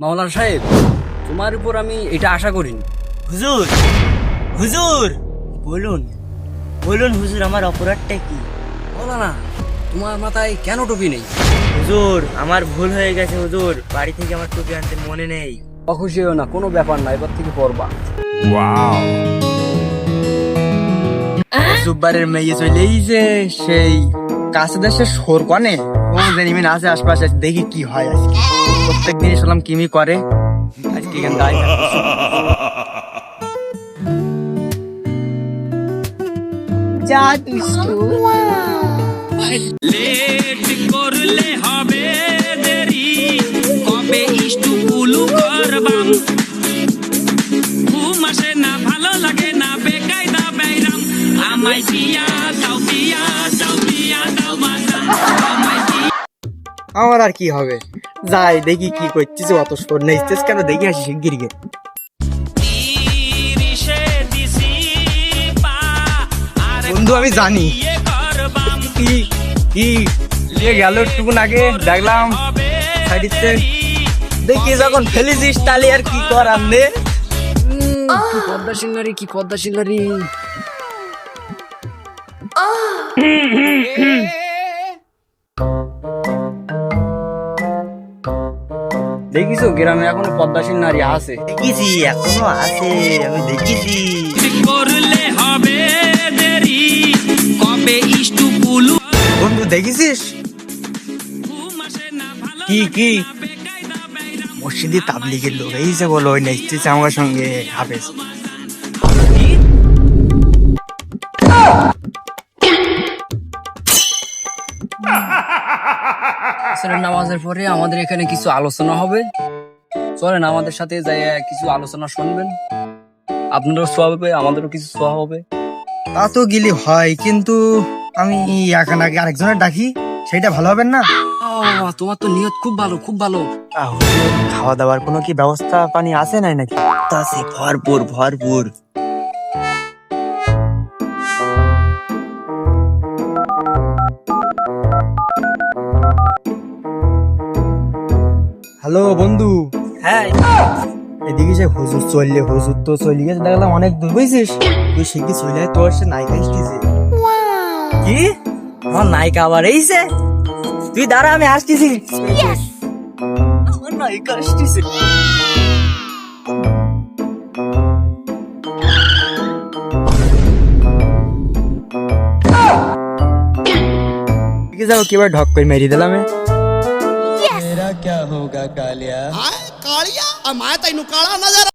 মাওলানা সাহেব, তোমার উপর আমি এটা আশা করিনি। হুজুর, হুজুর, বলুন বলুন হুজুর, আমার অপরাধটা কি? মাওলানা, তোমার মাথায় কেন টুপি নেই? হুজুর, আমার ভুল হয়ে গেছে হুজুর, বাড়ি থেকে আমার টুপি আনতে মনে নেই। অখুশি হও না, কোনো ব্যাপার না, এবার থেকে পরবা। জুব্বারের মেয়ে চলেই যে সেই কাছে দেশের সোর কনে ও জেনিমিন আছে আশপাশে, দেখি কি হয় আজকে। প্রত্যেক দিনই শুনলাম কিমি করে, আজকে এখানে দাঁড়িয়ে যা দুষ্টু। লেট করলে হবে দেরি, কবে ইষ্টু কুলু করবাম। ঘুম আসে না, ভালো লাগে না, বেকায়দা বাইরাম। আমায় দিয়া দাও, দিয়া দাও, দিয়া দাও বাজাম। আমায় দিয়া আমার আর কি হবে, যাই দেখি কি করছিস, অত সোর নেইছিস কেন, দেখি আসি শিগগির গে। তিরিশে দিছি পা, আর বন্ধু আমি জানি বিয়ে করবাম। কি কি লিয়ে গেল একটুকুন আগে দেখলাম সাইডিতে, দেখি যখন ফেলেছিস তাহলে আর কি করার নে। কি পদ্মা সিঙ্গারি, কি পদ্মা সিঙ্গারি। দেখিছো গ্রামে এখনো পদ্মাসীন নারী আছে। দেখেছি, এখনো আছে, আমি দেখেছি। করলে হবে দেরি, কবে ইষ্টু কুলু। বন্ধু দেখেছিস ঘুম আসে না, ভালো কি কি বেকায়দা বাইরাম। মসজিদে তাবলিগের লোক এই যে বলো, ওই নেচতেছে আমার সঙ্গে হাফেজ। আসরের নামাজের পরে আমাদের এখানে কিছু আলোচনা হবে, চলেন আমাদের সাথে যাই কিছু আলোচনা শুনবেন। আপনারও সোয়া হবে, আমাদেরও কিছু সোয়া হবে। তা তো গেলে হয়, কিন্তু আমি এখন আগে আরেকজনের ডাকি, সেটা ভালো হবে না? তোমার তো নিয়ত খুব ভালো, খুব ভালো। খাওয়া দাওয়ার কোনো কি ব্যবস্থা পানি আছে নাই নাকি? তা আছে, ভরপুর ভরপুর। হ্যালো বন্ধু, হ্যাঁ, এদিকে যে হুজুর চললে, হুজুর তো চলে গেছে দেখলাম অনেক দূর, বুঝছিস? তুই শিখি চলে তোর সে নায়িকা আসতেছে। কি? আমার নায়িকা আবার এইছে? তুই দাঁড়া, আমি আসতেছি। আমার নায়িকা আসতেছে। যাও কি ঢক করে মেরি দিলাম। ਕਾਲੀਆ ਆ ਮੈਂ ਤੈਨੂੰ ਕਾਲਾ ਨਜ਼ਰ